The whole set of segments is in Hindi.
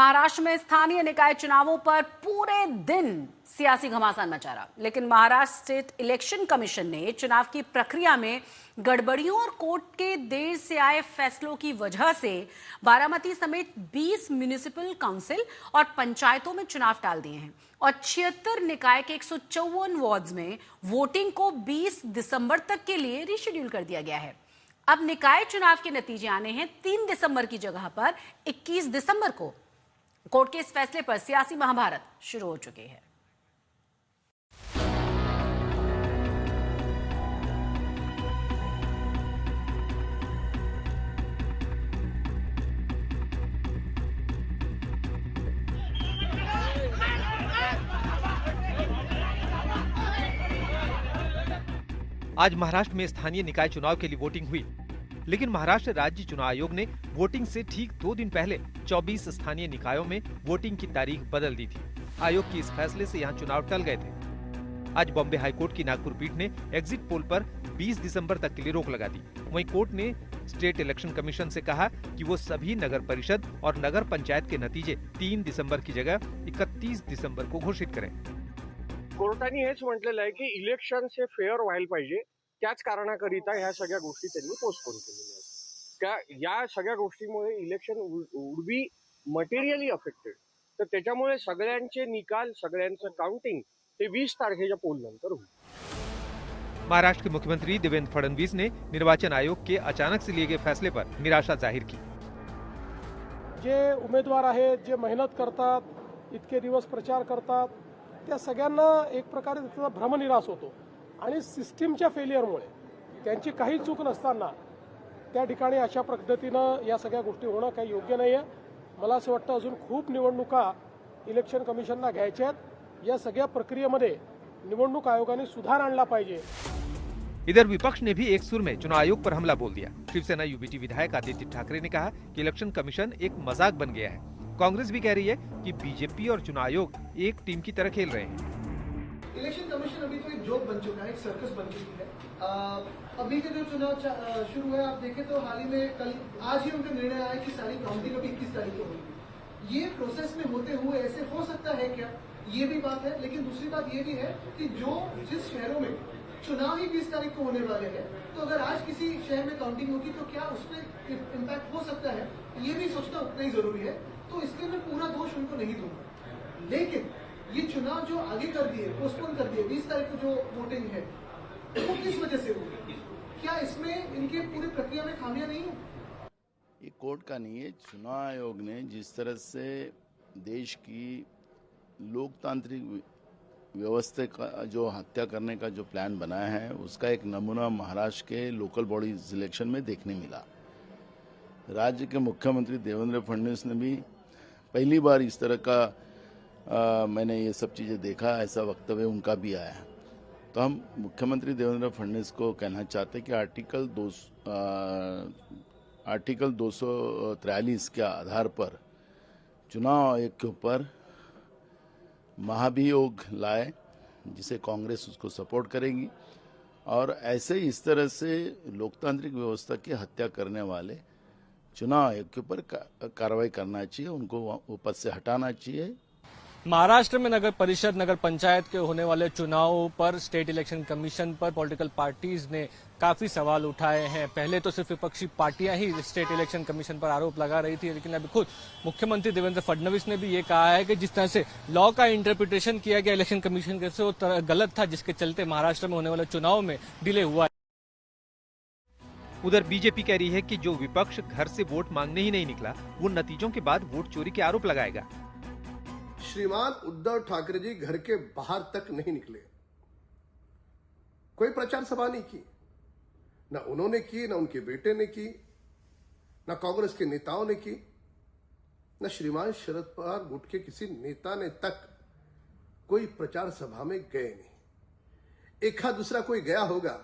महाराष्ट्र में स्थानीय निकाय चुनावों पर पूरे दिन सियासी घमासान मचा रहा, लेकिन महाराष्ट्र स्टेट इलेक्शन कमीशन ने चुनाव की प्रक्रिया में गड़बड़ियों और कोर्ट के देर से आए फैसलों की वजह से बारामती समेत 20 म्युनिसिपल काउंसिल और पंचायतों में चुनाव टाल दिए हैं और 76 निकाय के 154 वार्ड्स में वोटिंग को 20 दिसंबर तक के लिए रीशेड्यूल कर दिया गया है। अब निकाय चुनाव के नतीजे आने हैं 3 दिसंबर की जगह पर 21 दिसंबर को। कोर्ट के इस फैसले पर सियासी महाभारत शुरू हो चुकी है। आज महाराष्ट्र में स्थानीय निकाय चुनाव के लिए वोटिंग हुई, लेकिन महाराष्ट्र राज्य चुनाव आयोग ने वोटिंग से ठीक 2 दिन पहले 24 स्थानीय निकायों में वोटिंग की तारीख बदल दी थी। आयोग के इस फैसले से यहां चुनाव टल गए थे। आज बॉम्बे हाईकोर्ट की नागपुर पीठ ने एग्जिट पोल पर 20 दिसंबर तक के लिए रोक लगा दी। वहीं कोर्ट ने स्टेट इलेक्शन कमीशन से कहा कि वो सभी नगर परिषद और नगर पंचायत के नतीजे 3 दिसंबर की जगह 31 दिसंबर को घोषित करें। कोर्टाने हेच म्हटलेलं आहे की इलेक्शन हे फेअर व्हायला पाहिजे, त्याच कारणाकरिता ह्या सगळ्या गोष्टी त्यांनी पोस्टपोन केलेल्या आहेत। या सगळ्या गोष्टीमुळे election would be materially affected, तर त्याच्यामुळे सगळ्यांचे निकाल सगळ्यांचं काउंटिंग ते 20 तारखेच्या पोल नंतर होईल। महाराष्ट्र के मुख्यमंत्री देवेंद्र फडणवीस ने निर्वाचन आयोग के अचानक से लिए गए फैसले पर निराशा जाहिर की। जे उमेदवार आहेत, जे मेहनत करतात, इतके दिवस प्रचार करतात, त्या सगळ्यांना एक प्रकारे त्याचा भ्रमनिरास होतो आणि सिस्टीमच्या फेलियरमुळे त्यांची काही चूक नसताना त्या ठिकाणी अशा पद्धतीनं या सगळ्या गोष्टी होणं काही योग्य नाही आहे। मला असं वाटतं अजून खूप निवडणुका इलेक्शन कमिशनला घ्यायच्या आहेत। या सगळ्या प्रक्रियेमध्ये निवडणूक आयोगाने सुधार आणला पाहिजे। इधर विपक्ष ने भी एक सुर में चुनाव आयोग पर हमला बोल दिया। शिवसेना यूबीटी विधायक आदित्य ठाकरे ने कहा कि इलेक्शन कमीशन एक मजाक बन गया है। कांग्रेस भी कह रही है कि बीजेपी और चुनाव आयोग एक टीम की तरह खेल रहे हैं। इलेक्शन कमीशन अभी तो एक जोक बन चुका है, एक सर्कस बन चुकी है। अभी के जो चुनाव शुरू है, आप देखें तो हाल ही में आज ही उनका निर्णय आया कि सारी काउंटिंग अभी 21 तारीख को होगी। ये प्रोसेस में होते हुए ऐसे हो सकता है क्या, ये भी बात है। लेकिन दूसरी बात ये भी है कि जिस शहरों में चुनाव ही 20 तारीख को होने वाले हैं, तो अगर आज किसी शहर में काउंटिंग होगी तो क्या उसमें इम्पैक्ट हो सकता है, ये भी सोचना उतना ही जरूरी है। तो इसलिए मैं पूरा दोष उनको नहीं दूंगा, लेकिन ये चुनाव जो आगे कर दिए, पोस्टपोन कर दिए, 20 तारीख को जो वोटिंग है वो किस वजह से होगी? क्या इसमें इनके पूरी प्रक्रिया में खामियां नहीं है? ये कोर्ट का नहीं है। चुनाव आयोग ने जिस तरह से देश की लोकतांत्रिक व्यवस्था का जो हत्या करने का जो प्लान बनाया है, उसका एक नमूना महाराष्ट्र के लोकल बॉडी इलेक्शन में देखने मिला। राज्य के मुख्यमंत्री देवेंद्र फडणवीस ने भी पहली बार इस तरह का मैंने ये सब चीज़ें देखा, ऐसा वक्तव्य उनका भी आया। तो हम मुख्यमंत्री देवेंद्र फडणवीस को कहना चाहते हैं कि आर्टिकल 243 के आधार पर चुनाव आयोग के ऊपर महाभियोग लाए, जिसे कांग्रेस उसको सपोर्ट करेगी। और ऐसे इस तरह से लोकतांत्रिक व्यवस्था की हत्या करने वाले चुनाव आयोग के ऊपर कार्रवाई करना चाहिए, उनको पद से हटाना चाहिए। महाराष्ट्र में नगर परिषद, नगर पंचायत के होने वाले चुनावों पर स्टेट इलेक्शन कमीशन पर पॉलिटिकल पार्टीज ने काफी सवाल उठाए हैं। पहले तो सिर्फ विपक्षी पार्टियां ही स्टेट इलेक्शन कमीशन पर आरोप लगा रही थी, लेकिन अभी खुद मुख्यमंत्री देवेंद्र फडणवीस ने भी ये कहा है कि जिस तरह से लॉ का इंटरप्रिटेशन किया गया इलेक्शन कमीशन से वो गलत था, जिसके चलते महाराष्ट्र में होने वाले चुनाव में डिले हुआ। उधर बीजेपी कह रही है कि जो विपक्ष घर से वोट मांगने ही नहीं निकला, वो नतीजों के बाद वोट चोरी के आरोप लगाएगा। श्रीमान उद्धव ठाकरे जी घर के बाहर तक नहीं निकले, कोई प्रचार सभा नहीं की, ना उन्होंने की, ना उनके बेटे ने की, ना कांग्रेस के नेताओं ने की, ना श्रीमान शरद पवार गुट के किसी नेता ने तक कोई प्रचार सभा में गए नहीं। एक आध दूसरा कोई गया होगा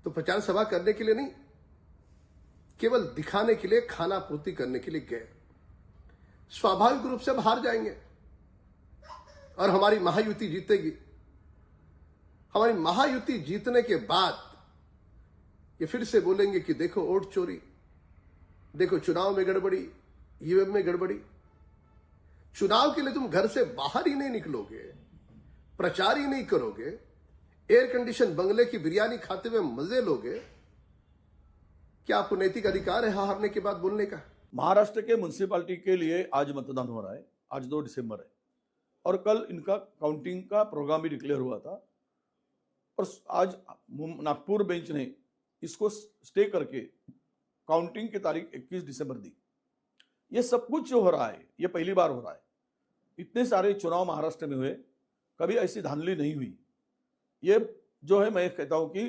तो प्रचार सभा करने के लिए नहीं, केवल दिखाने के लिए, खाना पूर्ति करने के लिए गए। स्वाभाविक रूप से हार जाएंगे और हमारी महायुति जीतेगी। हमारी महायुति जीतने के बाद ये फिर से बोलेंगे कि देखो वोट चोरी, देखो चुनाव में गड़बड़ी, ईवीएम में गड़बड़ी। चुनाव के लिए तुम घर से बाहर ही नहीं निकलोगे, प्रचार ही नहीं करोगे, एयर कंडीशन बंगले की बिरयानी खाते हुए मजे लोगे, क्या आपको नैतिक अधिकार है हारने के बाद बोलने का? महाराष्ट्र के म्युनिसिपैलिटी के लिए आज मतदान हो रहा है, आज 2 दिसंबर है और कल इनका काउंटिंग का प्रोग्राम भी डिक्लेयर हुआ था और आज नागपुर बेंच ने इसको स्टे करके काउंटिंग की तारीख 21 दिसंबर दी। ये सब कुछ जो हो रहा है ये पहली बार हो रहा है। इतने सारे चुनाव महाराष्ट्र में हुए, कभी ऐसी धांधली नहीं हुई। ये जो है मैं कहता हूं कि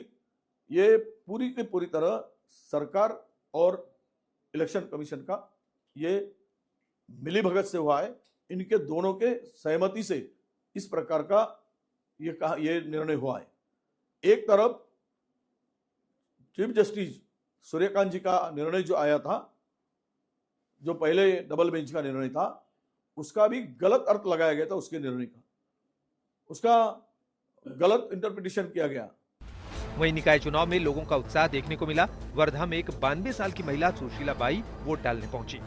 ये पूरी की पूरी तरह सरकार और इलेक्शन कमीशन का ये मिलीभगत से हुआ है। इनके दोनों के सहमति से इस प्रकार का ये निर्णय हुआ है। एक तरफ चीफ जस्टिस सूर्यकांत जी का निर्णय जो आया था, जो पहले डबल बेंच का निर्णय था, उसका भी गलत अर्थ लगाया गया था। उसके निर्णय का उसका गलत इंटरप्रिटेशन किया गया। वहीं निकाय चुनाव में लोगों का उत्साह देखने को मिला। वर्धा में एक 92 साल की महिला सुशीला बाई वोट डालने पहुंची।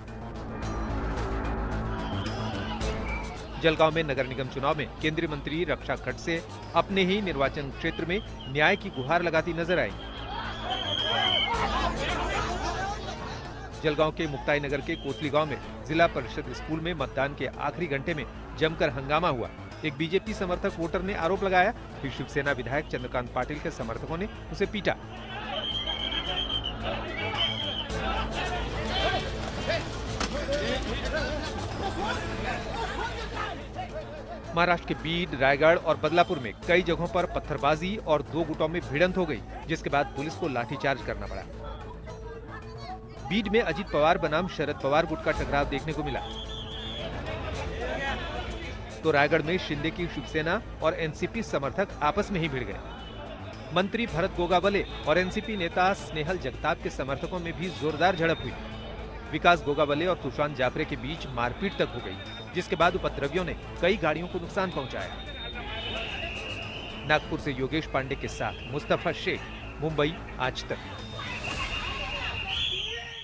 जलगांव में नगर निगम चुनाव में केंद्रीय मंत्री रक्षा खडसे अपने ही निर्वाचन क्षेत्र में न्याय की गुहार लगाती नजर आई। जलगांव के मुक्ताई नगर के कोतली गांव में जिला परिषद स्कूल में मतदान के आखिरी घंटे में जमकर हंगामा हुआ। एक बीजेपी समर्थक वोटर ने आरोप लगाया कि शिवसेना विधायक चंद्रकांत पाटिल के समर्थकों ने उसे पीटा। महाराष्ट्र के बीड, रायगढ़ और बदलापुर में कई जगहों पर पत्थरबाजी और 2 गुटों में भिड़ंत हो गई, जिसके बाद पुलिस को लाठीचार्ज करना पड़ा। बीड में अजित पवार बनाम शरद पवार गुट का टकराव देखने को मिला, तो रायगढ़ में शिंदे की शिवसेना और एनसीपी समर्थक आपस में ही भिड़ गए। मंत्री भरत गोगावले और एनसीपी नेता स्नेहल जगताप के समर्थकों में भी जोरदार झड़प हुई। विकास गोगावले और सुशांत जाफरे के बीच मारपीट तक हो गई, जिसके बाद उपद्रवियों ने कई गाड़ियों को नुकसान पहुंचाया। नागपुर से योगेश पांडे के साथ मुस्तफा शेख, मुंबई आज तक।